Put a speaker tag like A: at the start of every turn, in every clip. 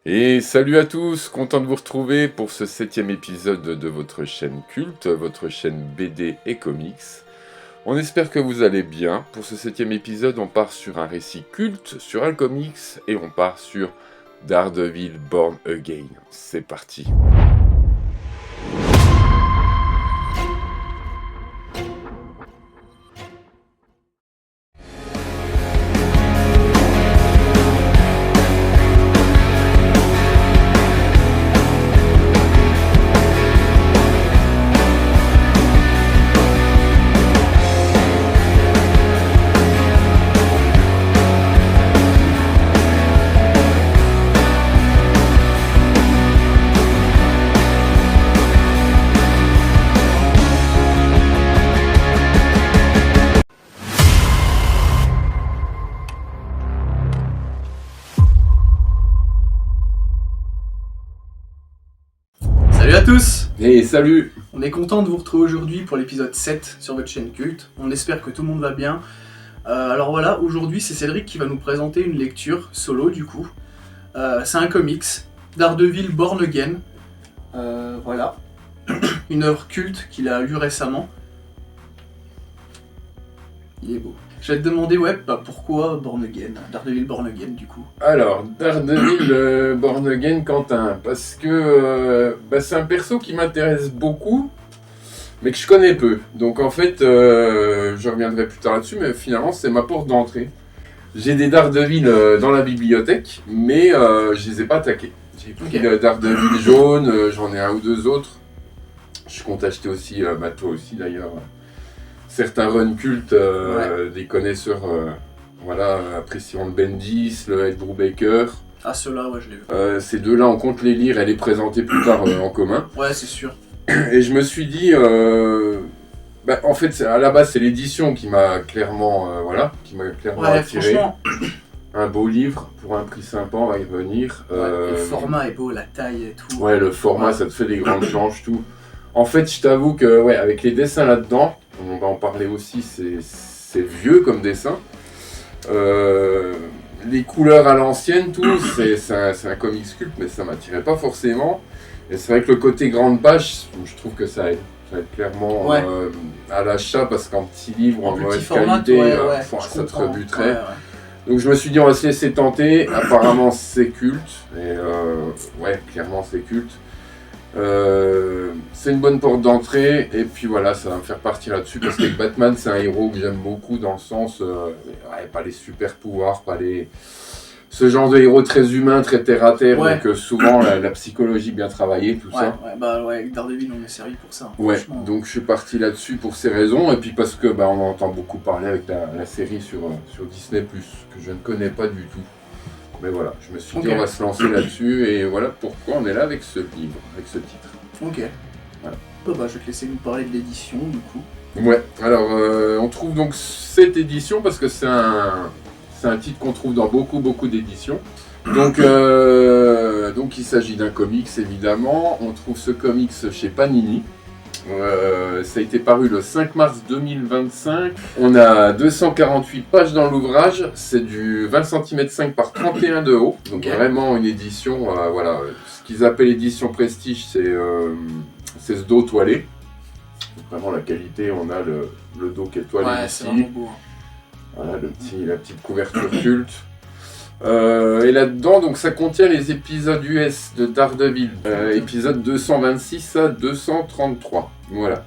A: Et salut à tous, content de vous retrouver pour ce 7e épisode de votre chaîne culte, votre chaîne BD et comics. On espère que vous allez bien. Pour ce 7e épisode, on part sur un récit culte, sur un comics, et on part sur Daredevil Born Again. C'est parti.
B: Salut à tous!
A: Et salut.
B: On est content de vous retrouver aujourd'hui pour l'épisode 7 sur votre chaîne culte. On espère que tout le monde va bien. Alors voilà, aujourd'hui c'est Cédric qui va nous présenter une lecture solo du coup. C'est un comics, Daredevil Born Again. Voilà, une œuvre culte qu'il a lue récemment. Il est beau. Je vais te demander, pourquoi Born Again, Daredevil Born Again du coup?
A: Alors, Daredevil Born Again, Quentin, parce que c'est un perso qui m'intéresse beaucoup, mais que je connais peu. Donc en fait, je reviendrai plus tard là-dessus, mais finalement c'est ma porte d'entrée. J'ai des Daredevil dans la bibliothèque, mais je les ai pas attaqués. J'ai pris le Daredevil jaune, j'en ai un ou deux autres. Je compte acheter aussi, toi aussi d'ailleurs, certains runs cultes des connaisseurs apprécieront le Bendis, le Ed Brubaker.
B: Ah ceux-là, ouais, je l'ai vu.
A: Ces deux-là, on compte les lire et les présenter plus tard en commun.
B: Ouais, c'est sûr.
A: Et je me suis dit, en fait, à la base, c'est l'édition qui m'a clairement, attiré.
B: Franchement,
A: Un beau livre pour un prix sympa, on va y revenir.
B: le format est beau, la taille et tout.
A: Ouais, le format, ça te fait des grandes planches, tout. En fait, je t'avoue que, avec les dessins là-dedans, on va en parler aussi, c'est vieux comme dessin. Les couleurs à l'ancienne, tout, c'est un comics culte, mais ça m'attirait pas forcément. Et c'est vrai que le côté grande page, je trouve que ça aide. Ça aide clairement à l'achat, parce qu'en petit livre, en mauvaise qualité, ça te rebuterait. Donc je me suis dit, on va se laisser tenter. Apparemment, c'est culte. Et clairement, c'est culte. C'est une bonne porte d'entrée, et puis voilà, ça va me faire partir là-dessus, parce que Batman, c'est un héros que j'aime beaucoup, dans le sens, pas les super pouvoirs, ce genre de héros très humain, très terre à terre, donc souvent la psychologie bien travaillée, tout ça.
B: Avec Daredevil, on est servi pour ça.
A: Donc je suis parti là-dessus pour ces raisons, et puis parce que on en entend beaucoup parler avec la série sur Disney+, que je ne connais pas du tout. Mais voilà, je me suis dit on va se lancer là-dessus, et voilà pourquoi on est là avec ce livre, avec ce titre.
B: Ok.
A: Voilà.
B: Je vais te laisser nous parler de l'édition du coup.
A: Ouais, alors on trouve donc cette édition parce que c'est un titre qu'on trouve dans beaucoup d'éditions. Donc il s'agit d'un comics évidemment, on trouve ce comics chez Panini. Ça a été paru le 5 mars 2025. On a 248 pages dans l'ouvrage. C'est du 20 cm 5 par 31 de haut. Donc vraiment une édition, ce qu'ils appellent édition prestige, c'est ce dos toilé. Donc vraiment la qualité, on a le dos qui est toilé ici.
B: C'est vraiment beau.
A: Voilà la petite couverture culte. Et là-dedans, donc ça contient les épisodes US de Daredevil, épisode 226 à 233. Voilà.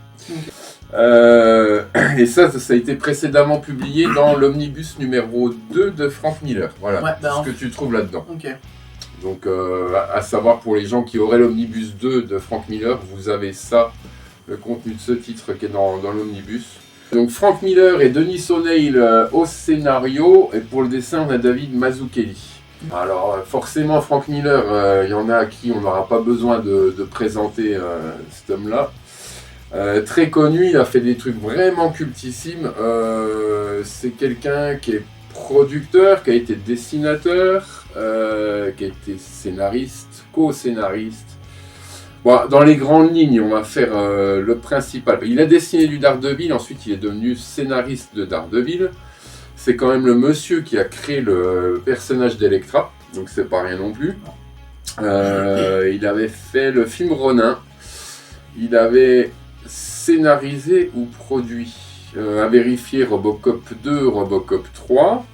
A: Et ça a été précédemment publié dans l'omnibus numéro 2 de Frank Miller. Voilà, ce que tu trouves là-dedans. Donc, à savoir pour les gens qui auraient l'omnibus 2 de Frank Miller, vous avez ça, le contenu de ce titre qui est dans l'omnibus. Donc Frank Miller et Denis O'Neill au scénario, et pour le dessin on a David Mazzucchelli. Alors forcément Frank Miller, il y en a à qui on n'aura pas besoin de présenter cet homme-là. Très connu, il a fait des trucs vraiment cultissimes. C'est quelqu'un qui est producteur, qui a été dessinateur, qui a été scénariste, co-scénariste. Bon, dans les grandes lignes, on va faire le principal. Il a dessiné du Daredevil, ensuite il est devenu scénariste de Daredevil. C'est quand même le monsieur qui a créé le personnage d'Elektra, donc c'est pas rien non plus. Il avait fait le film Ronin. Il avait scénarisé ou produit, à vérifier, Robocop 2, Robocop 3.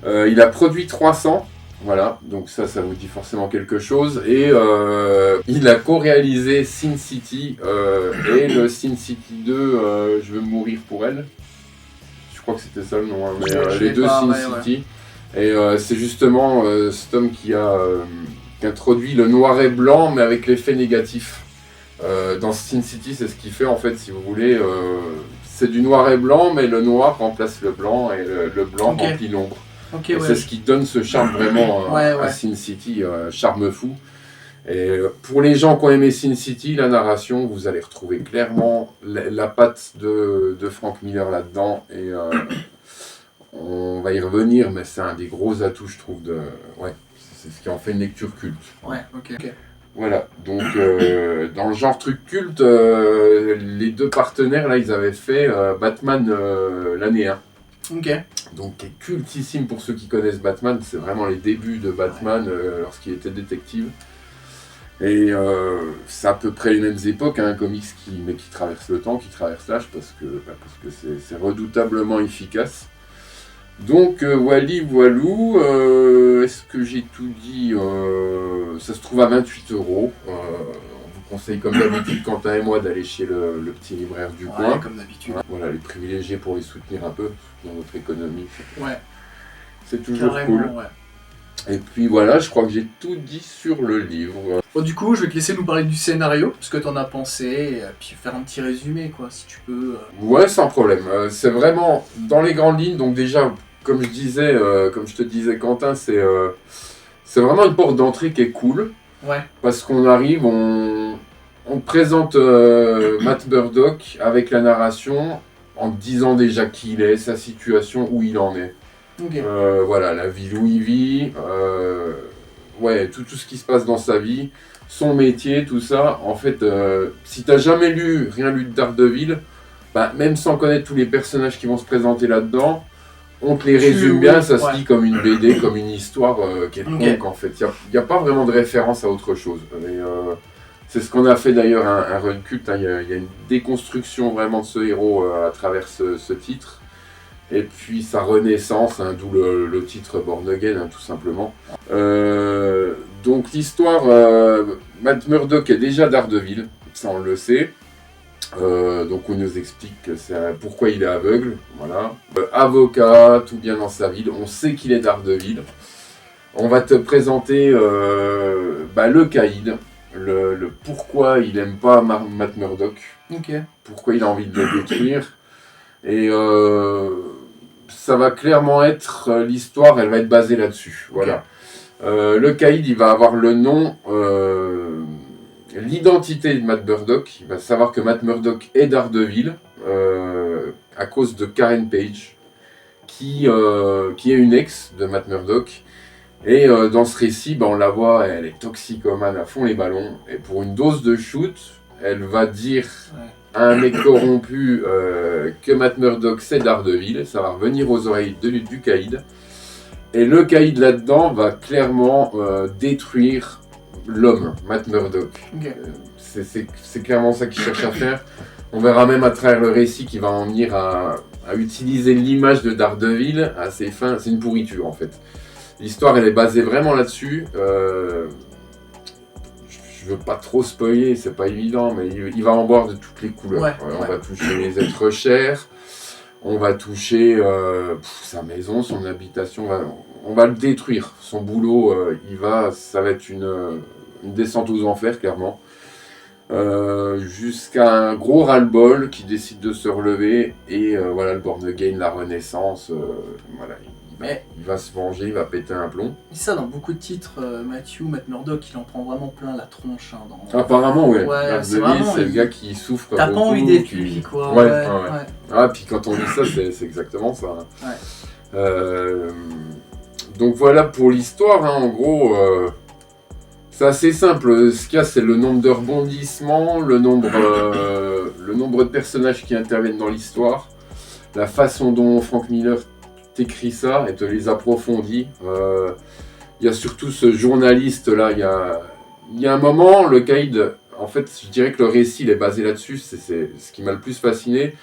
A: Il a produit 300. Voilà, donc ça vous dit forcément quelque chose. Et il a co-réalisé Sin City et le Sin City 2, Je veux mourir pour elle. Je crois que c'était ça le nom, hein, mais les deux Sin City. Ouais. Et c'est justement cet homme qui a introduit le noir et blanc, mais avec l'effet négatif. Dans Sin City, c'est ce qu'il fait en fait, si vous voulez. C'est du noir et blanc, mais le noir remplace le blanc et le blanc remplit l'ombre. Okay, c'est ce qui donne ce charme vraiment à Sin City, charme fou. Et pour les gens qui ont aimé Sin City, la narration, vous allez retrouver clairement la patte de Frank Miller là-dedans. Et on va y revenir, mais c'est un des gros atouts, je trouve. C'est ce qui en fait une lecture culte.
B: Ouais, ok.
A: Voilà, donc dans le genre truc culte, les deux partenaires, là, ils avaient fait Batman l'année 1.
B: Ok.
A: Donc qui est cultissime pour ceux qui connaissent Batman, c'est vraiment les débuts de Batman lorsqu'il était détective. Et c'est à peu près les mêmes époques, un comics qui traverse le temps, qui traverse l'âge, parce que c'est redoutablement efficace. Donc voilou, est-ce que j'ai tout dit? Ça se trouve à 28 €. On vous conseille comme d'habitude, Quentin et moi, d'aller chez le petit libraire du coin.
B: Comme d'habitude.
A: Voilà, les privilégiés pour les soutenir un peu, soutenir notre économie.
B: Ouais.
A: C'est toujours cool. Ouais. Et puis voilà, je crois que j'ai tout dit sur le livre.
B: Bon, du coup, je vais te laisser nous parler du scénario, ce que t'en as pensé, et puis faire un petit résumé, quoi, si tu peux.
A: Ouais, sans problème. C'est vraiment dans les grandes lignes, donc déjà, comme je te disais, Quentin, c'est vraiment une porte d'entrée qui est cool.
B: Ouais.
A: Parce qu'on arrive, on présente Matt Murdock avec la narration, en disant déjà qui il est, sa situation, où il en est.
B: Okay.
A: Voilà, la ville où il vit, tout ce qui se passe dans sa vie, son métier, tout ça. En fait, si t'as jamais rien lu de Daredevil, même sans connaître tous les personnages qui vont se présenter là-dedans, on te les résume bien, ça se lit comme une BD, comme une histoire quelconque en fait. Il n'y a pas vraiment de référence à autre chose. Et, c'est ce qu'on a fait d'ailleurs un run culte, hein. Il y a une déconstruction vraiment de ce héros à travers ce titre. Et puis sa renaissance, hein, d'où le titre Born Again, hein, tout simplement. Donc l'histoire, Matt Murdock est déjà Daredevil, ça on le sait. Donc on nous explique que pourquoi il est aveugle, voilà. Avocat, tout bien dans sa ville, on sait qu'il est Daredevil. On va te présenter le caïd, le pourquoi il aime pas Matt Murdock, pourquoi il a envie de le détruire. Et ça va clairement être l'histoire, elle va être basée là-dessus. Voilà. Le caïd, il va avoir le nom, l'identité de Matt Murdock. Il va savoir que Matt Murdock est Daredevil à cause de Karen Page, qui est une ex de Matt Murdock. Et dans ce récit, on la voit, elle est toxicomane à fond les ballons. Et pour une dose de shoot, elle va dire à un mec corrompu que Matt Murdock c'est Daredevil. Ça va revenir aux oreilles du caïd. Et le caïd là-dedans va clairement détruire l'homme, Matt Murdock. C'est clairement ça qu'il cherche à faire. On verra même à travers le récit qu'il va en venir à utiliser l'image de Daredevil à ses fins. C'est une pourriture en fait. L'histoire elle est basée vraiment là-dessus. Je veux pas trop spoiler, c'est pas évident, mais il va en boire de toutes les couleurs. On va toucher les êtres chers, on va toucher sa maison, son habitation, on va le détruire. Son boulot, ça va être une descente aux enfers, clairement. Jusqu'à un gros ras-le-bol qui décide de se relever, et le Born Again, la renaissance, il va se venger, il va péter un plomb.
B: Et ça, dans beaucoup de titres, Matt Murdock, il en prend vraiment plein la tronche. Hein,
A: Apparemment, ouais. C'est le gars qui souffre.
B: T'as pas envie d'être lui, quoi.
A: Ah, puis quand on lit ça, c'est exactement ça. Donc voilà pour l'histoire, hein, en gros. C'est assez simple. Ce qu'il y a, c'est le nombre de rebondissements, le nombre de personnages qui interviennent dans l'histoire, la façon dont Frank Miller t'écrit ça et te les approfondit. Il il y a surtout ce journaliste-là. Il y a un moment, le Caïd, en fait, je dirais que le récit il est basé là-dessus. C'est ce qui m'a le plus fasciné.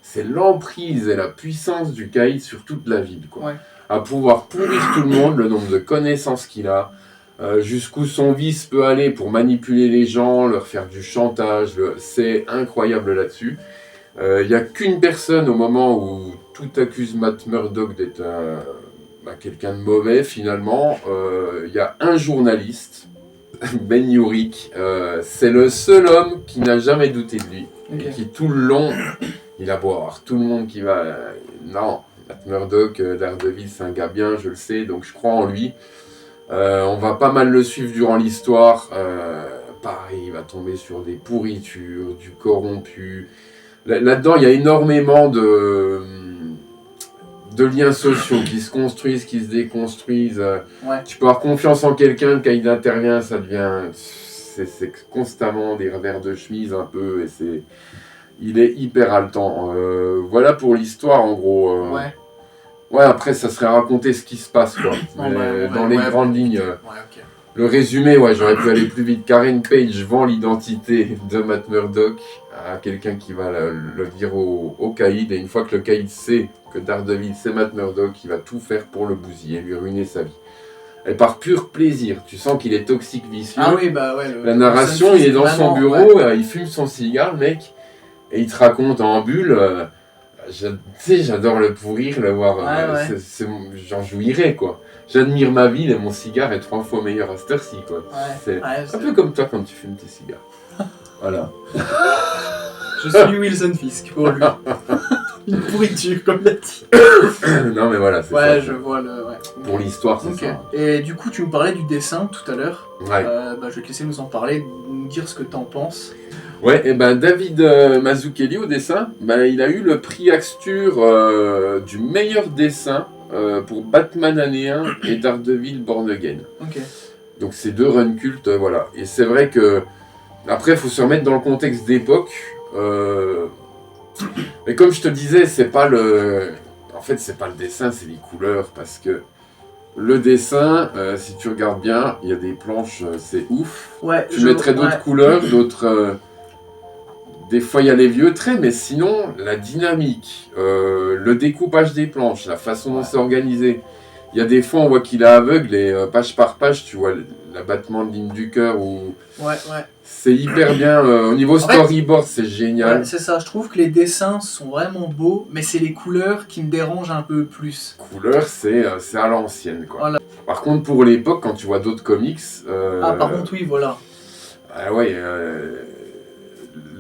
A: C'est l'emprise et la puissance du Caïd sur toute la ville, quoi.
B: Ouais.
A: À pouvoir pourrir tout le monde, le nombre de connaissances qu'il a, jusqu'où son vice peut aller pour manipuler les gens, leur faire du chantage. C'est incroyable là-dessus. Il n'y a qu'une personne au moment où tout accuse Matt Murdock d'être quelqu'un de mauvais finalement. Il y a un journaliste, Ben Urich, c'est le seul homme qui n'a jamais douté de lui. Okay. Et qui tout le long, il a beau avoir tout le monde qui va... non, Matt Murdock, Daredevil c'est un gars bien, je le sais, donc je crois en lui. On va pas mal le suivre durant l'histoire. Pareil, il va tomber sur des pourritures, du corrompu... Là-dedans, il y a énormément de liens sociaux qui se construisent, qui se déconstruisent. Ouais. Tu peux avoir confiance en quelqu'un, quand il intervient, ça devient... C'est constamment des revers de chemise un peu, et il est hyper haletant. Voilà pour l'histoire, en gros. Ouais. Ouais, après, ça serait raconter ce qui se passe, quoi. Dans les grandes lignes. Okay. Le résumé, j'aurais pu aller plus vite. Karen Page vend l'identité de Matt Murdock à quelqu'un qui va le dire au Caïd. Et une fois que le Caïd sait que Daredevil c'est Matt Murdock, il va tout faire pour le bousiller, lui ruiner sa vie. Et par pur plaisir, tu sens qu'il est toxique, vicieux.
B: Ah oui,
A: la narration, il est dans son bureau, il fume son cigare, le mec, et il te raconte en bulle. J'adore le pourrir, le voir. J'en jouirais, quoi. J'admire ma ville et mon cigare est 3 fois meilleur à cette heure-ci, quoi. Ouais. C'est un peu comme toi quand tu fumes tes cigares. Voilà.
B: Je suis Wilson Fisk pour lui. Une pourriture, comme l'a dit.
A: Non, mais voilà, c'est ça.
B: Je vois le... Ouais.
A: Pour l'histoire, c'est ça.
B: Et du coup, tu me parlais du dessin tout à l'heure.
A: Ouais.
B: Je vais te laisser nous en parler, nous dire ce que t'en penses.
A: Ouais, et David Mazzucchelli au dessin, il a eu le prix Axture du meilleur dessin pour Batman année 1 et Daredevil Born Again.
B: Ok.
A: Donc c'est 2 runs cultes, voilà. Et c'est vrai que, après, il faut se remettre dans le contexte d'époque. Mais comme je te disais, c'est pas le dessin, c'est les couleurs, parce que le dessin, si tu regardes bien, il y a des planches, c'est ouf.
B: Ouais,
A: tu mettrais d'autres couleurs, d'autres... Des fois, il y a les vieux traits, mais sinon, la dynamique, le découpage des planches, la façon dont c'est organisé. Il y a des fois, on voit qu'il est aveugle et page par page, tu vois l'abattement de ligne du cœur. C'est hyper bien. Au niveau storyboard, c'est génial.
B: Ouais, c'est ça, je trouve que les dessins sont vraiment beaux, mais c'est les couleurs qui me dérangent un peu plus.
A: Couleurs, c'est à l'ancienne, quoi. Voilà. Par contre, pour l'époque, quand tu vois d'autres comics...
B: par contre, oui, voilà.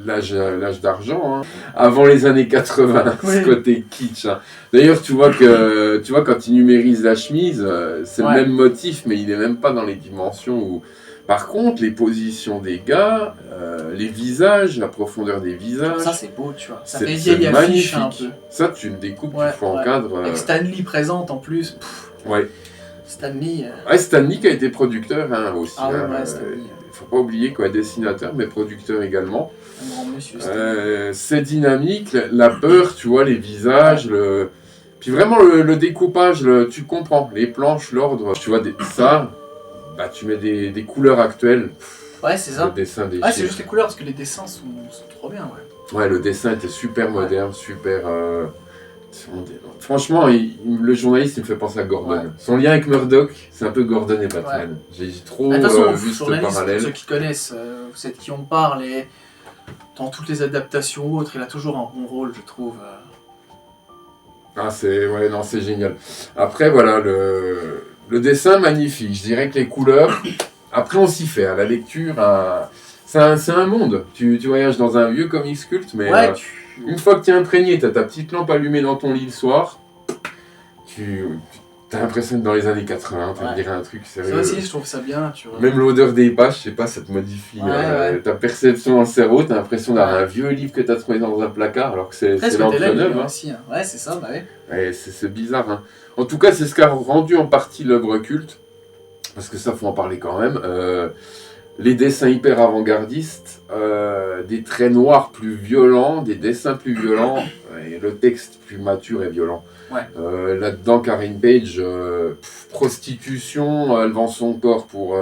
A: L'âge d'argent, hein. Avant les années 80, ce côté kitsch. Hein. D'ailleurs, tu vois quand il numérise la chemise, c'est le même motif, mais il n'est même pas dans les dimensions où... Par contre, les positions des gars, les visages, la profondeur des visages...
B: Ça, c'est beau, tu vois. Ça fait vieille affiche un peu.
A: Ça, tu le découpes, tu fais en cadre...
B: Avec Stan Lee présente, en plus.
A: Ouais.
B: Stan Lee...
A: Stan Lee qui a été producteur aussi.
B: Ah ouais, Stan Lee.
A: Faut pas oublier quoi, dessinateur, mais producteur également.
B: Un grand monsieur.
A: C'est dynamique, la peur, tu vois, les visages, puis vraiment le découpage, tu comprends, les planches, l'ordre, tu vois, tu mets des couleurs actuelles.
B: Ouais, c'est ça.
A: Le dessin des
B: c'est juste les couleurs, parce que les dessins sont trop bien,
A: Ouais, le dessin était super moderne, super... Franchement, le journaliste, il me fait penser à Gordon. Ouais. Son lien avec Murdock, c'est un peu Gordon et Batman. Ouais. J'ai trop vu ce parallèle.
B: Ceux qui connaissent, vous savez de qui on parle, et dans toutes les adaptations ou autres, il a toujours un bon rôle, je trouve.
A: C'est génial. Après, voilà, le dessin, magnifique. Je dirais que les couleurs, après, on s'y fait. À la lecture, c'est un monde. Tu voyages dans un vieux comics culte, mais... Une fois que tu es imprégné, tu as ta petite lampe allumée dans ton lit le soir, tu as l'impression d'être dans les années 80, tu vas me dire un truc sérieux.
B: Ça aussi, je trouve ça bien, tu vois.
A: Même l'odeur des pages, je sais pas, ça te modifie ta perception dans le cerveau, tu as l'impression d'avoir un vieux livre que tu as trouvé dans un placard, alors que c'est l'entre-neuf.
B: Hein. Ouais, c'est ça,
A: c'est bizarre. Hein. En tout cas, c'est ce qu'a rendu en partie l'œuvre culte, parce que ça, faut en parler quand même. les dessins hyper avant-gardistes, des traits noirs plus violents, des dessins plus violents, et le texte plus mature et violent.
B: Ouais.
A: Là-dedans, Karen Page, prostitution, elle vend son corps pour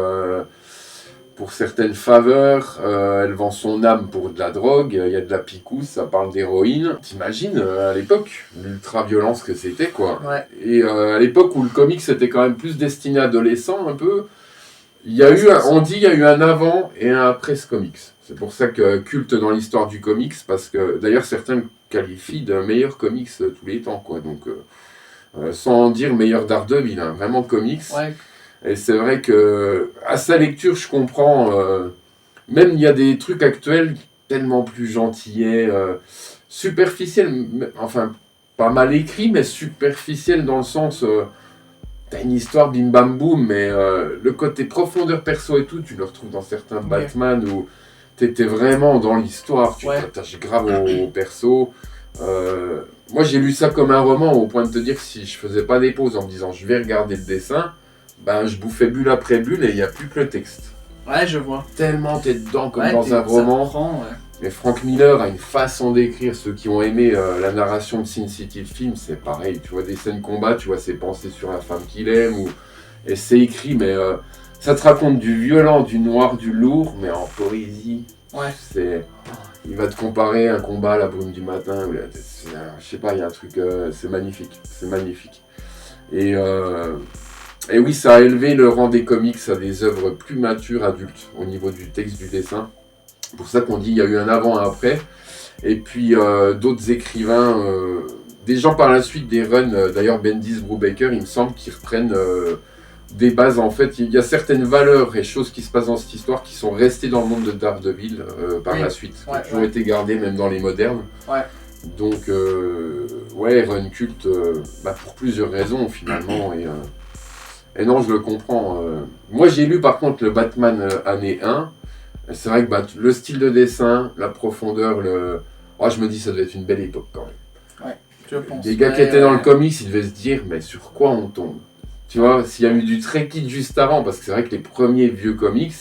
A: certaines faveurs, elle vend son âme pour de la drogue, il y a de la picouse, ça parle d'héroïne. T'imagines, à l'époque, l'ultra-violence que c'était, quoi.
B: Ouais.
A: Et à l'époque où le comics était quand même plus destiné à adolescents, un peu, il y a eu un avant et un après ce comics. C'est pour ça que culte dans l'histoire du comics, parce que d'ailleurs certains le qualifient d'un meilleur comics de tous les temps, quoi. Donc, sans dire meilleur Daredevil, hein, vraiment comics.
B: Ouais.
A: Et c'est vrai que à sa lecture, je comprends. Même il y a des trucs actuels tellement plus gentillets, superficiels, enfin pas mal écrits, mais superficiels dans le sens. T'as une histoire bim bam boum, mais le côté profondeur perso et tout, tu le retrouves dans certains Batman où t'étais vraiment dans l'histoire, tu t'attaches grave au perso. Moi j'ai lu ça comme un roman au point de te dire que si je faisais pas des pauses en me disant je vais regarder le dessin, ben je bouffais bulle après bulle et il n'y a plus que le texte.
B: Ouais, je vois.
A: Tellement t'es dedans comme dans un roman. Mais Frank Miller a une façon d'écrire. Ceux qui ont aimé la narration de Sin City, le film, c'est pareil. Tu vois des scènes combat, tu vois ses pensées sur la femme qu'il aime. Et c'est écrit, mais ça te raconte du violent, du noir, du lourd, mais en poésie.
B: Ouais.
A: Il va te comparer un combat à la brume du matin. Je sais pas, il y a un truc... c'est magnifique. C'est magnifique. Et oui, ça a élevé le rang des comics à des œuvres plus matures, adultes, au niveau du texte, du dessin. C'est pour ça qu'on dit qu'il y a eu un avant et un après. Et puis d'autres écrivains, des gens par la suite, des runs, d'ailleurs Bendis, Brubaker, il me semble qu'ils reprennent des bases. En fait, il y a certaines valeurs et choses qui se passent dans cette histoire qui sont restées dans le monde de Daredevil par la suite, qui ont été gardées même dans les modernes.
B: Ouais.
A: Donc, run culte pour plusieurs raisons finalement. Et non, je le comprends. Moi, j'ai lu par contre le Batman année 1. C'est vrai que le style de dessin, la profondeur, je me dis ça devait être une belle époque quand même.
B: Ouais, je pense.
A: Les gars qui étaient dans le comics, ils devaient se dire, mais sur quoi on tombe? Tu vois, s'il y a eu du Trekkie juste avant, parce que c'est vrai que les premiers vieux comics,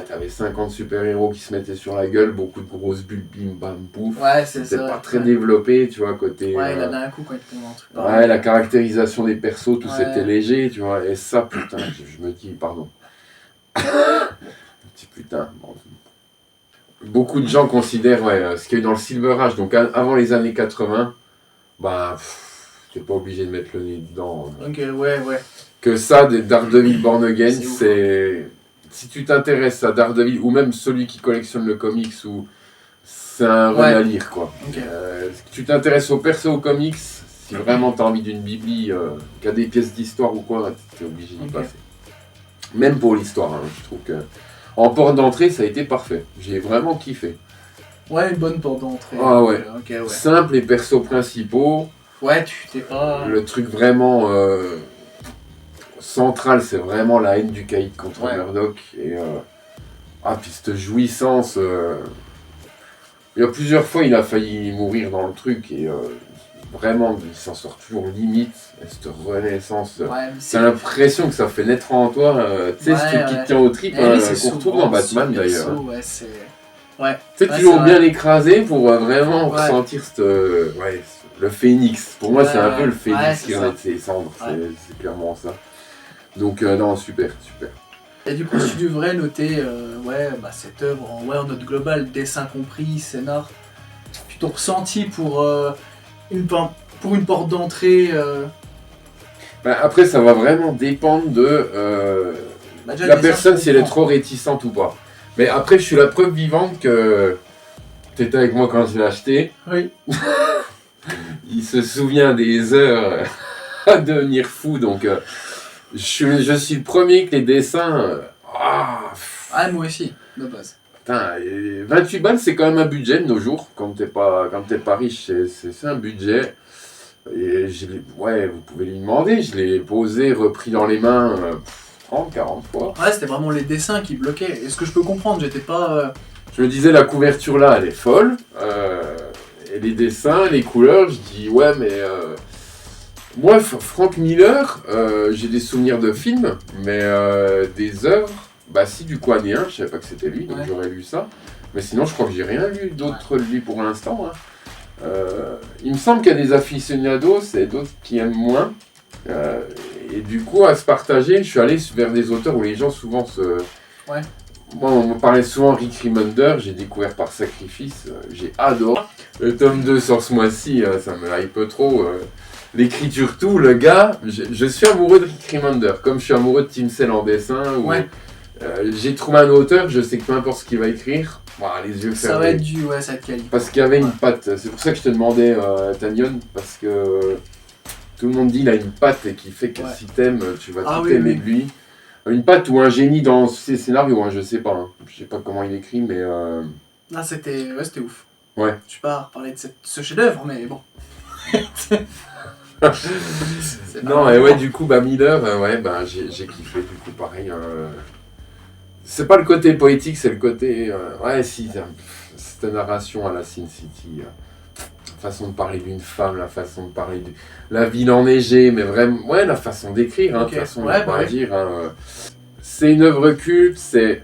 A: t'avais 50 super-héros qui se mettaient sur la gueule, beaucoup de grosses bulles, bim, bam, pouf.
B: Ouais, c'était
A: pas très développé, tu vois, côté...
B: Ouais, là d'un coup, quand il tombe un truc
A: pareil. La caractérisation des persos, tout c'était léger, tu vois, et ça, putain, je me dis, pardon. Petit putain. Bon. Beaucoup de gens considèrent, ce qu'il y a eu dans le Silver Age, donc avant les années 80, t'es pas obligé de mettre le nez dedans.
B: Ok, ouais.
A: Que ça, des Daredevil Born Again, c'est... Si tu t'intéresses à Daredevil, ou même celui qui collectionne le comics, c'est un run à lire, quoi.
B: Okay.
A: Si tu t'intéresses au perso au comics, si vraiment t'as envie d'une bibli, qui a des pièces d'histoire ou quoi, t'es obligé d'y passer. Même pour l'histoire, je trouve que... En porte d'entrée, ça a été parfait. J'ai vraiment kiffé.
B: Ouais, une bonne porte d'entrée.
A: Ah ouais. Simple, les persos principaux.
B: Ouais, tu t'es pas...
A: Le truc vraiment central, c'est vraiment la haine du caïd contre Murdoch. Et puis cette jouissance... Il y a plusieurs fois, il a failli mourir dans le truc. Et vraiment, il s'en sort toujours limite. Et cette renaissance... t'as l'impression que ça fait naître en toi, tu sais, ce truc qui te tient au tripes, qu'on retrouve dans Batman d'ailleurs. C'est toujours bien écrasé pour vraiment ressentir le phénix. Pour moi, c'est un peu le phénix qui renaît de ses cendres. C'est clairement ça. Donc, non, super.
B: Et du coup, tu devrais noter cette œuvre en note globale, dessin compris, scénar. Puis ton ressenti pour une porte d'entrée.
A: Après, ça va vraiment dépendre de la personne, si elle est trop réticente ou pas. Mais après, je suis la preuve vivante que t'étais avec moi quand je l'ai acheté.
B: Oui.
A: Il se souvient des heures à devenir fou, donc je suis le premier que les dessins...
B: moi aussi, de base.
A: Putain, 28 balles, c'est quand même un budget de nos jours. Quand t'es pas riche, c'est un budget. Et vous pouvez lui demander, je l'ai posé, repris dans les mains 30, 40 fois.
B: Ouais, c'était vraiment les dessins qui bloquaient. Et ce que je peux comprendre, j'étais pas...
A: Je me disais, la couverture là, elle est folle. Et les dessins, les couleurs, je dis, mais... Moi, Frank Miller, j'ai des souvenirs de films, mais des œuvres, Bah si, du coup, année 1, je savais pas que c'était lui, donc j'aurais lu ça. Mais sinon, je crois que j'ai rien lu d'autre de lui pour l'instant. Hein. Il me semble qu'il y a des aficionados et d'autres qui aiment moins. Et du coup, à se partager, je suis allé vers des auteurs où les gens souvent se...
B: Ouais.
A: Moi, on me parlait souvent Rick Remender, j'ai découvert par Sacrifice, j'ai adoré. Le tome 2 sort ce mois-ci, ça me hype trop. L'écriture, tout, le gars, je suis amoureux de Rick Remender, comme je suis amoureux de Tim Sale en dessin. Où, j'ai trouvé un auteur, je sais que peu importe ce qu'il va écrire, les yeux fermés.
B: Ça va être ça va être quali.
A: Parce qu'il y avait une patte, c'est pour ça que je te demandais, Tanyon, parce que tout le monde dit qu'il a une patte et qui fait que si t'aimes, tu vas tout aimer de lui. Une patte ou un génie dans ses scénarios, hein, je sais pas. Hein. Je sais pas comment il écrit, mais...
B: Ah, c'était ouf.
A: Ouais.
B: Je vais pas reparler de ce chef-d'œuvre, mais bon.
A: Non, et ouais, du coup, Miller, j'ai kiffé, du coup, pareil. C'est pas le côté poétique, c'est le côté... cette narration à la Sin City. La façon de parler d'une femme, la façon de parler de la ville enneigée, mais vraiment, la façon d'écrire, de toute façon, dire. Hein, c'est une œuvre culte, c'est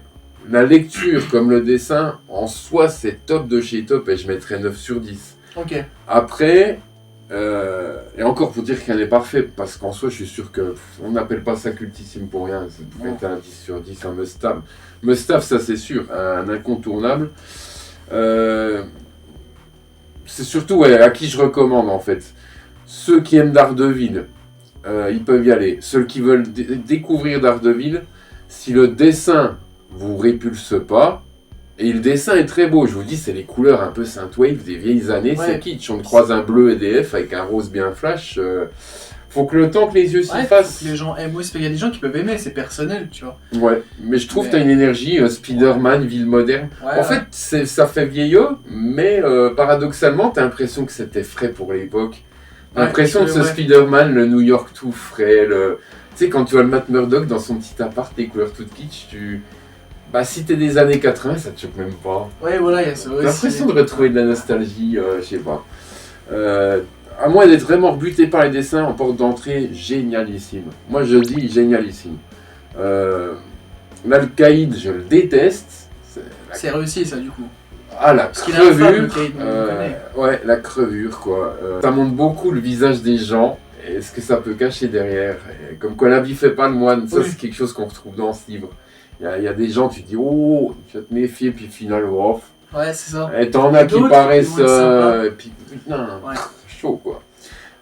A: la lecture comme le dessin, en soi, c'est top de chez top, et je mettrais 9 sur 10.
B: Ok.
A: Après, et encore pour dire qu'il est parfait, parce qu'en soi, je suis sûr qu'on n'appelle pas ça cultissime pour rien, ça devrait être un 10 sur 10, un must-have. Must-have, ça c'est sûr, un incontournable. C'est surtout à qui je recommande en fait. Ceux qui aiment Daredevil, ils peuvent y aller. Ceux qui veulent découvrir Daredevil, si le dessin vous répulse pas, et le dessin est très beau, je vous dis, c'est les couleurs un peu synthwave des vieilles années, c'est kitsch. On croise un bleu EDF avec un rose bien flash. Faut que le temps que les yeux s'y fassent.
B: Faut que les gens aiment aussi. Il y a des gens qui peuvent aimer, c'est personnel, tu vois.
A: Ouais, mais je trouve que t'as une énergie Spider-Man, ville moderne. En fait, ça fait vieillot, mais paradoxalement, t'as l'impression que c'était frais pour l'époque. T'as l'impression que ce Spider-Man, le New York tout frais, tu sais, quand tu vois le Matt Murdock dans son petit appart, les couleurs toutes kitsch, si t'es des années 80, ça te choque même pas.
B: Ouais, voilà, il y a ça aussi.
A: T'as l'impression de retrouver de la nostalgie, je sais pas. À moins d'être vraiment rebuté par les dessins, en porte d'entrée, génialissime. Moi je dis génialissime. L'Al-Qaïd, je le déteste.
B: C'est réussi ça du coup.
A: Ah, la crevure. La crevure quoi. Ça montre beaucoup le visage des gens et ce que ça peut cacher derrière. Et comme quoi la vie fait pas le moine, ça c'est quelque chose qu'on retrouve dans ce livre. Il y a des gens, tu te dis, oh, tu vas te méfier, puis final,
B: Ouais, c'est ça.
A: Et t'en as qui paraissent. Et puis, putain, chaud quoi.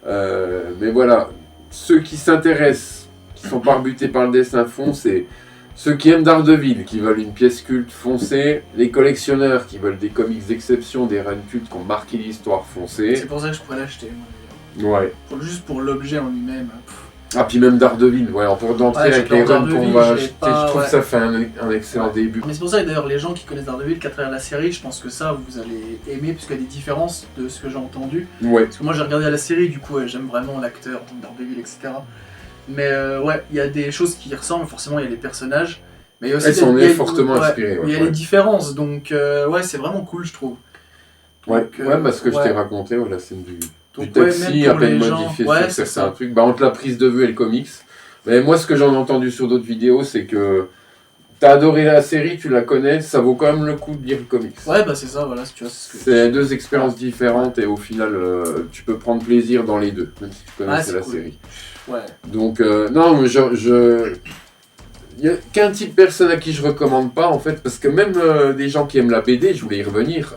A: Mais voilà, ceux qui s'intéressent, qui sont pas rebutés par le dessin, foncez. Ceux qui aiment Daredevil, qui veulent une pièce culte, foncez. Les collectionneurs qui veulent des comics d'exception, des runs cultes qui ont marqué l'histoire, foncez.
B: C'est pour ça que je pourrais l'acheter.
A: Ouais.
B: Juste pour l'objet en lui-même.
A: Ah, puis même Daredevil, en porte d'entrée avec les runs qu'on va acheter, je trouve que ça fait un excellent début.
B: Mais c'est pour ça que d'ailleurs, les gens qui connaissent Daredevil qu'à travers la série, je pense que ça, vous allez aimer, puisqu'il y a des différences de ce que j'ai entendu.
A: Ouais.
B: Parce que moi, j'ai regardé la série, du coup, j'aime vraiment l'acteur, Daredevil, etc. Mais il y a des choses qui ressemblent, forcément, il y a les personnages. Mais il y a aussi
A: elles sont fortement inspirées.
B: Il y a les différences, donc c'est vraiment cool, je trouve.
A: Donc, parce que je t'ai raconté la scène du taxi, à peine modifié sur certains trucs, entre la prise de vue et le comics. Mais moi, ce que j'en ai entendu sur d'autres vidéos, c'est que t'as adoré la série, tu la connais, ça vaut quand même le coup de lire le comics.
B: Ouais, c'est ça, voilà, si tu vois.
A: C'est deux expériences différentes et au final, tu peux prendre plaisir dans les deux, même si tu connaissais la série.
B: Ouais.
A: Donc, non, mais il n'y a qu'un type de personne à qui je recommande pas en fait, parce que même des gens qui aiment la BD, je voulais y revenir,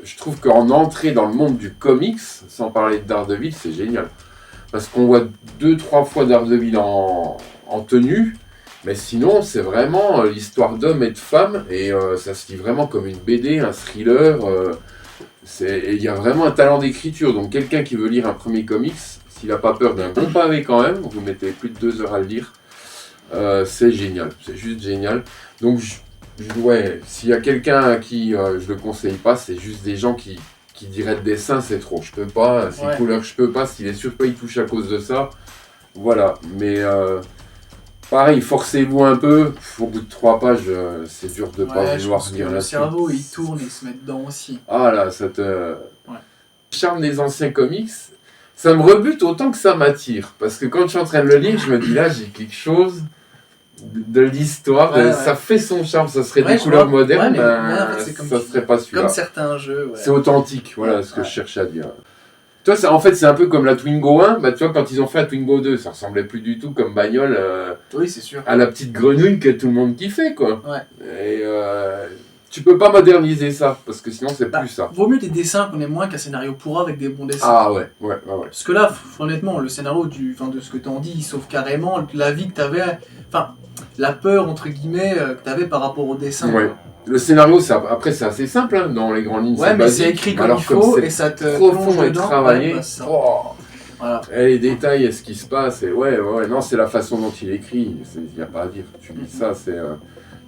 A: je trouve qu'en entrer dans le monde du comics, sans parler de Daredevil, c'est génial. Parce qu'on voit 2-3 fois Daredevil en tenue, mais sinon c'est vraiment l'histoire d'hommes et de femmes, et ça se lit vraiment comme une BD, un thriller, il y a vraiment un talent d'écriture, donc quelqu'un qui veut lire un premier comics, s'il n'a pas peur d'un bon pavé quand même, vous mettez plus de 2 heures à le lire, c'est génial, c'est juste génial. Donc s'il y a quelqu'un à qui je le conseille pas, c'est juste des gens qui diraient le dessin c'est trop, je peux pas, ces couleurs je peux pas, s'il est sûr pas il touche à cause de ça, voilà. Mais pareil, forcez-vous un peu, au bout de 3 pages, c'est dur de pas vouloir lire la suite.
B: Le cerveau il tourne et se met dedans aussi.
A: Ah là, ça te... charme des anciens comics, ça me rebute autant que ça m'attire. Parce que quand je suis en train de le lire, je me dis là, j'ai quelque chose de l'histoire, ça fait son charme, ça serait des couleurs modernes, ça serait pas celui-là.
B: Comme certains jeux.
A: C'est authentique, voilà ce que je cherche à dire. Toi, en fait, c'est un peu comme la Twingo 1, tu vois, quand ils ont fait la Twingo 2, ça ressemblait plus du tout comme bagnole
B: oui, c'est sûr.
A: à la petite grenouille que tout le monde kiffait, quoi.
B: Ouais.
A: Et tu peux pas moderniser ça, parce que sinon c'est plus ça.
B: Vaut mieux des dessins qu'on aime moins qu'un scénario pourra avec des bons dessins.
A: Ah ouais.
B: Parce que là, honnêtement, le scénario de ce que t'en dis, il sauve carrément la vie que t'avais, enfin, la peur, entre guillemets, que t'avais par rapport au dessin.
A: Ouais. Le scénario, après c'est assez simple, hein, dans les grandes lignes.
B: Ouais, mais c'est écrit comme il faut, et ça te
A: profond et travaillé.
B: Voilà.
A: Et les détails, et ce qui se passe, et non, c'est la façon dont il écrit, il n'y a pas à dire. Tu dis ça, c'est...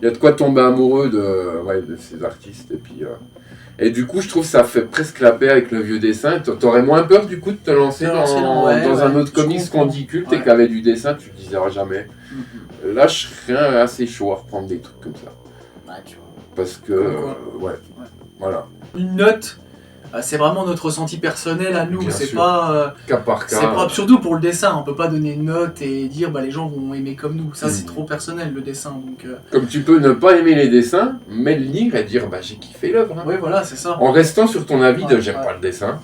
A: Il y a de quoi tomber amoureux de ces artistes. Et du coup, je trouve que ça fait presque la paix avec le vieux dessin. T'aurais moins peur du coup de te lancer dans un autre comics qu'on dit culte et qu'avec du dessin, tu te diseras jamais. Là, je serais assez chaud à reprendre des trucs comme ça.
B: Ouais, tu vois.
A: Parce que, voilà.
B: Une note, c'est vraiment notre ressenti personnel à nous. C'est pas
A: cas par cas.
B: C'est pas, surtout pour le dessin, on peut pas donner une note et dire les gens vont aimer comme nous. Ça, c'est trop personnel le dessin. Donc,
A: Comme tu peux ne pas aimer les dessins, mais le lire et dire j'ai kiffé l'œuvre. Hein.
B: Oui, voilà, c'est ça.
A: En restant sur ton avis de j'aime pas le dessin,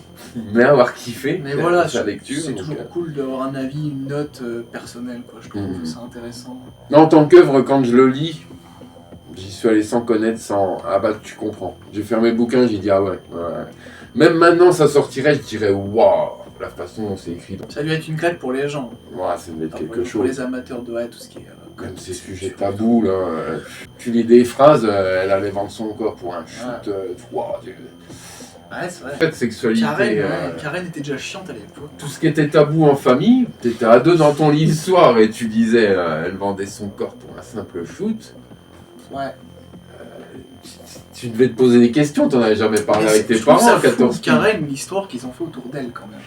A: mais avoir kiffé
B: sa
A: lecture.
B: C'est toujours cool d'avoir un avis, une note personnelle, quoi. Je trouve que c'est intéressant.
A: Non, en tant qu'œuvre, quand je le lis, j'y suis allé sans connaître, tu comprends. J'ai fermé le bouquin, j'ai dit ouais. Même maintenant, ça sortirait, je dirais waouh, la façon dont c'est écrit.
B: Ça doit être une claque pour les gens.
A: Ouais, ça doit être quelque chose.
B: Pour les amateurs de tout ce qui est.
A: Comme ces sujets tabous, là. Tu lis des phrases, elle allait vendre son corps pour un shoot.
B: Ouais, c'est vrai.
A: En fait, sexualité.
B: Karen était déjà chiante à l'époque.
A: Tout ce qui était tabou en famille, t'étais à deux dans ton lit le soir et tu disais elle vendait son corps pour un simple shoot.
B: Ouais.
A: Tu devais te poser des questions, t'en avais jamais parlé avec tes parents à 14 ans.
B: Karen, l'histoire qu'ils ont fait autour d'elle quand même.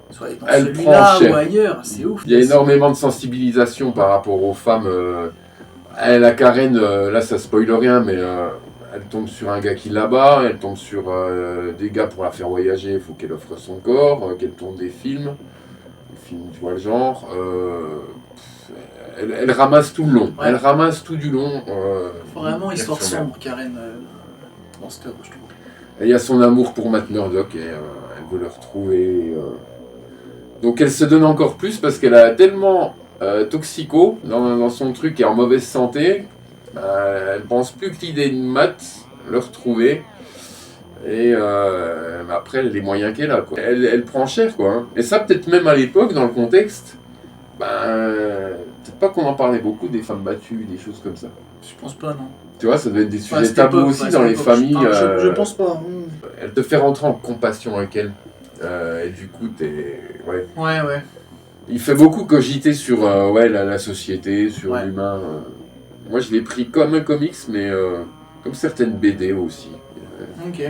B: Soit dans
A: elle
B: celui-là ou ailleurs, c'est ouf.
A: Il y a énormément de sensibilisation par rapport aux femmes. La Karen, là ça spoil rien, mais elle tombe sur un gars qui la bat, elle tombe sur des gars pour la faire voyager, il faut qu'elle offre son corps, qu'elle tourne des films, tu vois le genre. Elle ramasse tout le long, elle ramasse tout du long.
B: Vraiment histoire sombre, Karen, dans cette œuvre, je trouve.
A: Et il y a son amour pour Matt Murdock et elle veut le retrouver. Donc elle se donne encore plus parce qu'elle a tellement toxico dans son truc et en mauvaise santé. Elle pense plus que l'idée de Matt, le retrouver. Et après, les moyens qu'elle a, quoi. Elle prend cher, quoi. Hein. Et ça, peut-être même à l'époque, dans le contexte, peut-être pas qu'on en parlait beaucoup des femmes battues, des choses comme ça.
B: Je pense pas, non.
A: Tu vois, ça doit être des sujets tabous aussi dans les familles.
B: Je pense pas.
A: Elle te fait rentrer en compassion avec elle. Et du coup, t'es...
B: Ouais.
A: Il fait beaucoup cogiter sur la société, sur l'humain. Moi, je l'ai pris comme un comics, mais comme certaines BD aussi.
B: Ok.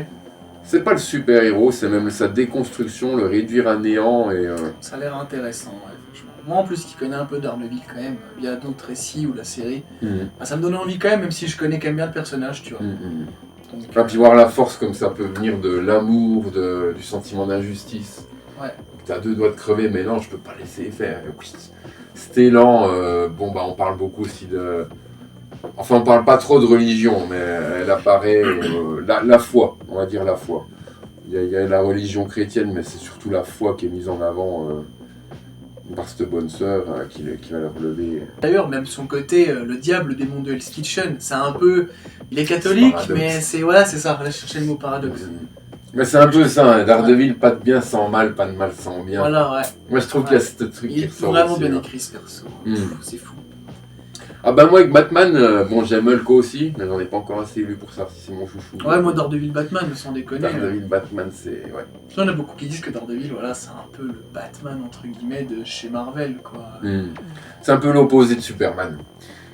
A: C'est pas le super-héros, c'est même sa déconstruction, le réduire à néant. Et,
B: ça a l'air intéressant, franchement. Moi, en plus, qui connais un peu Daredevil quand même, il y a d'autres récits ou la série, ça me donnait envie quand même si je connais quand même bien le personnage, tu vois.
A: Donc, puis voir la force comme ça peut venir de l'amour, du sentiment d'injustice.
B: Ouais.
A: T'as deux doigts de crever, mais non, je peux pas laisser faire. Cet élan, on parle beaucoup aussi de... Enfin, on parle pas trop de religion, mais elle apparaît... la foi, on va dire la foi. Il y a la religion chrétienne, mais c'est surtout la foi qui est mise en avant par cette bonne sœur qui va la relever.
B: D'ailleurs, même son côté, le diable des mondes de Hell's Kitchen, c'est un peu... Il est catholique, mais c'est ça, là je cherchais le mot paradoxe.
A: Mais c'est un peu ça, hein. Daredevil, pas de bien sans mal, pas de mal sans bien.
B: Voilà, ouais.
A: Moi je trouve qu'il y a ce truc qui ressort.
B: Il est vraiment bien écrit ce perso. C'est fou.
A: Ah bah moi avec Batman, j'aime Hulk aussi, mais j'en ai pas encore assez lu pour savoir si c'est mon chouchou.
B: Ouais, moi Daredevil Batman, sans déconner.
A: Daredevil Batman, c'est...
B: Il y en a beaucoup qui disent que Daredevil, c'est un peu le Batman, entre guillemets, de chez Marvel, quoi.
A: C'est un peu l'opposé de Superman.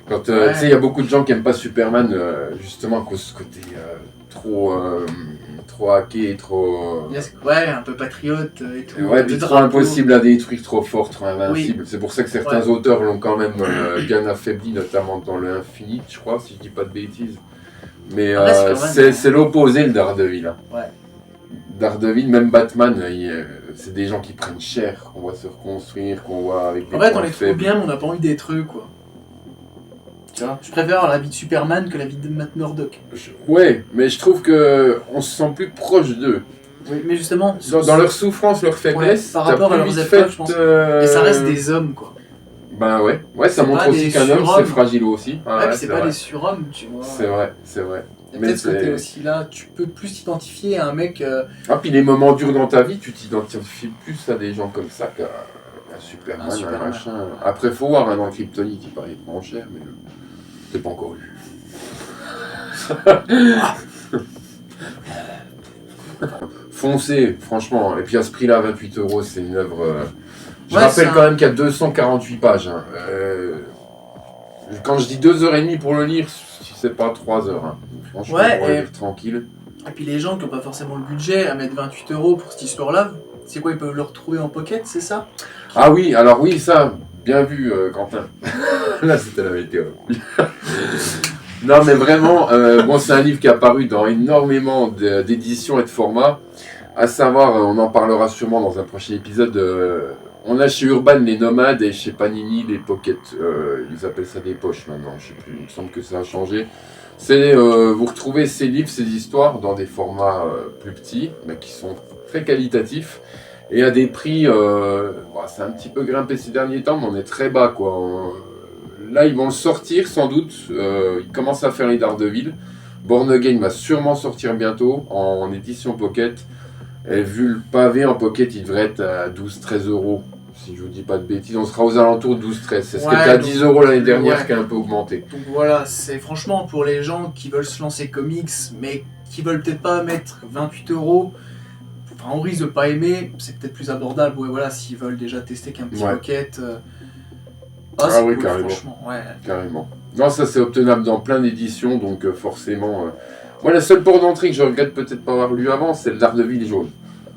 A: Quand, tu sais, il y a beaucoup de gens qui aiment pas Superman, justement à cause de ce côté trop hacké, trop...
B: un peu patriote et tout.
A: Ouais, puis trop impossible à détruire, trop fort, trop invincible. Oui. C'est pour ça que certains auteurs l'ont quand même bien affaibli, notamment dans le Infinite, je crois, si je dis pas de bêtises. Mais c'est l'opposé, le Daredevil. Hein.
B: Ouais.
A: Daredevil, même Batman, c'est des gens qui prennent cher, qu'on voit se reconstruire, qu'on voit avec des
B: en fait, on les trouve bien, mais on n'a pas envie d'être eux, quoi. Tu vois, je préfère la vie de Superman que la vie de Matt Murdock.
A: Ouais, mais je trouve qu'on se sent plus proche d'eux.
B: Oui, mais justement...
A: Dans leur souffrance, leur faiblesse,
B: par rapport à leurs épreuves, je pense. Et ça reste des hommes, quoi.
A: Ben ouais, ça montre aussi qu'un homme, c'est fragile aussi.
B: Ouais, puis c'est pas des surhommes, tu vois.
A: C'est vrai.
B: Et peut-être que t'es aussi là, tu peux plus t'identifier à un mec...
A: Ah, puis les moments durs dans ta vie, tu t'identifies plus à des gens comme ça qu'à Superman, un machin. Après, faut voir, dans Kryptonite, il paraît vraiment cher, mais c'est pas encore lu. Foncez, franchement. Et puis à ce prix-là, 28 €, c'est une œuvre... Je rappelle quand même qu'il y a 248 pages. Hein. Quand je dis 2h30 pour le lire, c'est pas 3 heures. Hein. Franchement, pour lire tranquille.
B: Et puis les gens qui n'ont pas forcément le budget à mettre 28 € pour cette histoire-là, c'est quoi, ils peuvent le retrouver en pocket, c'est ça?
A: Ah oui, alors oui, ça, bien vu, Quentin. Là, c'était la météo. Non, mais vraiment, bon, c'est un livre qui est apparu dans énormément d'éditions et de formats. À savoir, on en parlera sûrement dans un prochain épisode. On a chez Urban les nomades et chez Panini les pockets. Ils appellent ça des poches maintenant, je sais plus. Il me semble que ça a changé. C'est vous retrouvez ces livres, ces histoires dans des formats plus petits, mais qui sont très qualitatifs et à des prix. C'est un petit peu grimpé ces derniers temps, mais on est très bas quoi. Là, ils vont le sortir sans doute. Ils commencent à faire les Daredevil. Born Again va sûrement sortir bientôt en édition pocket. Et vu le pavé en pocket, il devrait être à 12-13 €. Si je vous dis pas de bêtises, on sera aux alentours de 12-13. C'est ce qui était à 10 € l'année dernière qui a un peu augmenté.
B: Donc voilà, c'est franchement pour les gens qui veulent se lancer comics, mais qui veulent peut-être pas mettre 28 €. Enfin, on risque de pas aimer, c'est peut-être plus abordable. Ouais, voilà, s'ils veulent déjà tester qu'un petit pocket.
A: Oui,
B: cool,
A: carrément.
B: Franchement,
A: Carrément. Non, ça c'est obtenable dans plein d'éditions, donc forcément. Moi, la seule porte d'entrée que je regrette peut-être pas avoir lu avant, c'est le Daredevil jaune.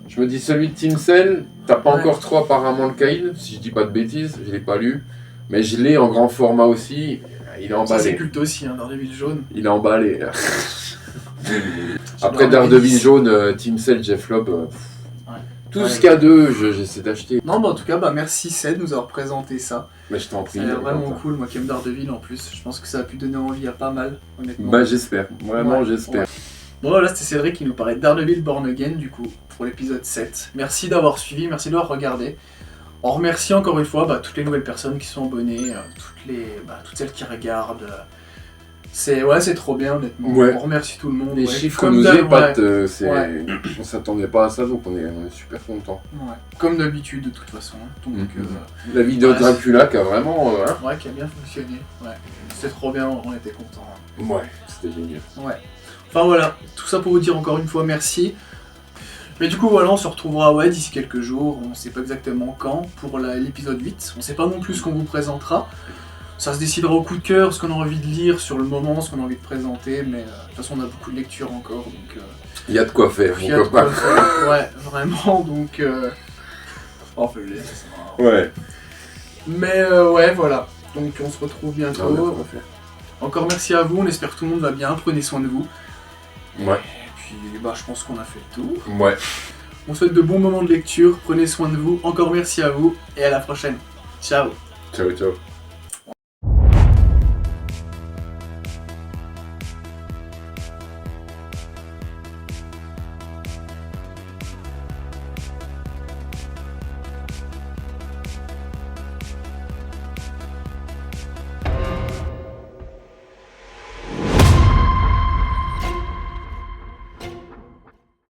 A: Je me dis, celui de Team Cell, t'as pas encore trop apparemment le Caïd, si je dis pas de bêtises, je l'ai pas lu, mais je l'ai en grand format aussi, il est emballé.
B: Ça c'est culte aussi, Daredevil jaune.
A: Il est emballé. Après Daredevil jaune, Team Cell, Jeff Lobb, tout ce qu'il y a d'eux, j'essaie d'acheter.
B: Non, en tout cas, merci Ced de nous avoir présenté ça.
A: Mais je t'en prie.
B: Ça a l'air vraiment cool, moi qui aime Daredevil en plus, je pense que ça a pu donner envie à pas mal, honnêtement.
A: J'espère, vraiment j'espère.
B: Bon voilà, c'était Cédric qui nous parlait de Daredevil Born Again du coup, pour l'épisode 7. Merci d'avoir suivi, merci d'avoir regardé. On remercie encore une fois toutes les nouvelles personnes qui sont abonnées, toutes celles qui regardent. C'est trop bien honnêtement, on remercie tout le monde.
A: Les chiffres nous épatent, on s'attendait pas à ça donc on est super contents.
B: Comme d'habitude de toute façon. Donc,
A: la vidéo de Dracula qui a vraiment...
B: qui a bien fonctionné, c'était trop bien, on était contents.
A: Ouais, c'était génial.
B: Enfin voilà, tout ça pour vous dire encore une fois merci. Mais du coup voilà, on se retrouvera d'ici quelques jours, on sait pas exactement quand, pour l'épisode 8. On sait pas non plus ce qu'on vous présentera. Ça se décidera au coup de cœur, ce qu'on a envie de lire sur le moment, ce qu'on a envie de présenter, mais de toute façon on a beaucoup de lectures encore, donc...
A: Il y a de quoi faire, mon copain.
B: Vraiment, donc... on peut le laisser.
A: Ouais.
B: Mais voilà, donc on se retrouve bientôt. Encore merci à vous, on espère que tout le monde va bien, prenez soin de vous. Et puis je pense qu'on a fait le tour. On souhaite de bons moments de lecture, prenez soin de vous, encore merci à vous, et à la prochaine. Ciao.
A: Ciao.